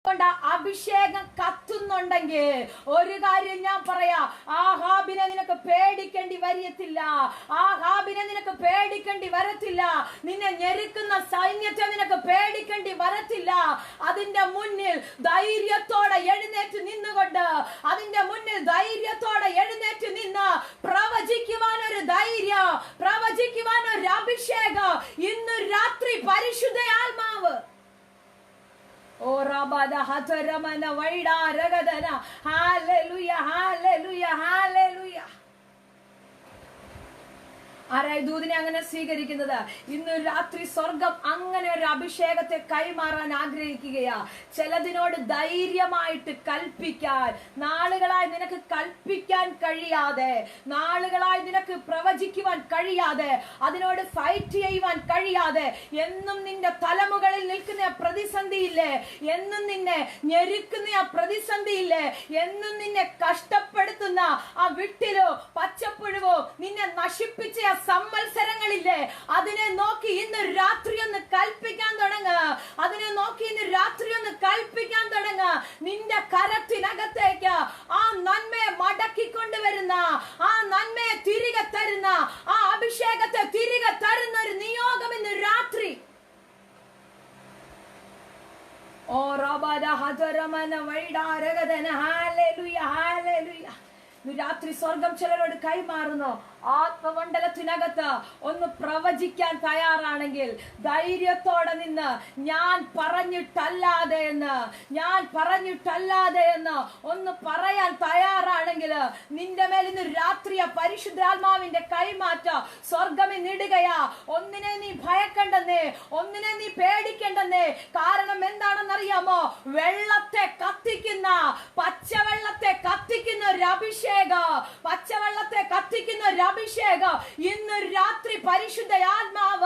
അഭിഷേകം കത്തുന്നുണ്ടെങ്കിൽ ഒരു കാര്യം ഞാൻ പറയാ, ആഹാബിനെ നിനക്ക് പേടിക്കേണ്ടി വരത്തില്ല. ആഹാബിനെ നിനക്ക് പേടിക്കേണ്ടി വരത്തില്ല. നിന്നെ ഞെരുക്കുന്ന സൈന്യത്തെ നിനക്ക് പേടിക്കേണ്ടി വരത്തില്ല. അതിന്റെ മുന്നിൽ ധൈര്യത്തോടെ എഴുന്നേറ്റ് നിന്നുകൊണ്ട്, അതിന്റെ മുന്നിൽ ധൈര്യത്തോടെ എഴുന്നേറ്റ് നിന്ന് പ്രവചിക്കുവാൻ ഒരു ധൈര്യം, പ്രവചിക്കുവാൻ ഒരു അഭിഷേകം ഇന്ന് രാത്രി പരിശുദ്ധ ആത്മാവ് ഓ റബദ ഹതരമന വൈഡാ രഗദന. Hallelujah, hallelujah, hallelujah. ആരായി ദൂതിനെ അങ്ങനെ സ്വീകരിക്കുന്നത്? ഇന്ന് രാത്രി സ്വർഗം അങ്ങനെ ഒരു അഭിഷേകത്തെ കൈമാറാൻ ആഗ്രഹിക്കുകയാ. ചിലതിനോട് ധൈര്യമായിട്ട് കൽപ്പിക്കാൻ, നാളുകളായി നിനക്ക് കൽപ്പിക്കാൻ കഴിയാതെ, നാളുകളായി നിനക്ക് പ്രവചിക്കുവാൻ കഴിയാതെ, അതിനോട് ഫൈറ്റ് ചെയ്യുവാൻ കഴിയാതെ, എന്നും നിന്റെ തലമുകളിൽ നിൽക്കുന്ന പ്രതിസന്ധിയില്ലേ, എന്നും നിന്നെ ഞെരുക്കുന്ന പ്രതിസന്ധിയില്ലേ, എന്നും നിന്നെ കഷ്ടപ്പെടുത്തുന്ന ആ വിട്ടിലോ പച്ചപ്പുഴുവോ നിന്നെ നശിപ്പിച്ച സമ്മത്സരങ്ങളില്ലേ, അതിനെ നോക്കി ഇന്ന് രാത്രി ഒന്ന് കൽപ്പിക്കാൻ തുടങ്ങുക. അതിനെ നോക്കി ഇന്ന് രാത്രി ഒന്ന് കൽപ്പിക്കാൻ തുടങ്ങുക. നിന്റെ കരത്തിനകത്തേക്ക് ആ നന്മയെ മടക്കിക്കൊണ്ടുവരുന്ന, ആ നന്മയെ തിരികെ തരുന്ന, ആ അഭിഷേകത്തെ തിരികെ തരുന്ന ഒരു നിയോഗം ഇന്ന് രാത്രി. ഓ റബദ ഹതരമന വൈഡാ രഗദന. Hallelujah, hallelujah. രാത്രി സ്വർഗം ചിലരോട് കൈമാറുന്നു. ആത്മമണ്ഡലത്തിനകത്ത് ഒന്ന് പ്രവചിക്കാൻ തയ്യാറാണെങ്കിൽ ധൈര്യത്തോടെ നിന്ന് ഞാൻ പറഞ്ഞിട്ടല്ലാതെ എന്ന്, ഞാൻ പറഞ്ഞിട്ടല്ലാതെ എന്ന് ഒന്ന് പറയാൻ തയ്യാറാണെങ്കിൽ നിന്റെ മേൽ ഇന്ന് രാത്രിയ പരിശുദ്ധാത്മാവിന്റെ കൈമാറ്റ സ്വർഗമിടുകയാ. ഒന്നിനെ നീ ഭയക്കണ്ടെന്നേ, ഒന്നിനെ നീ പേടിക്കണ്ടെന്നേ. കാരണം എന്താണെന്നറിയാമോ? വെള്ളത്തെ കത്തിക്കുന്ന, പച്ചവെള്ളത്തെ കത്തിക്കുന്ന ഒരു അഭിഷേകം, പച്ചവെള്ളത്തെ കത്തിക്കുന്ന ഒരു അഭിഷേകം ഇന്ന് രാത്രി പരിശുദ്ധ ആത്മാവ്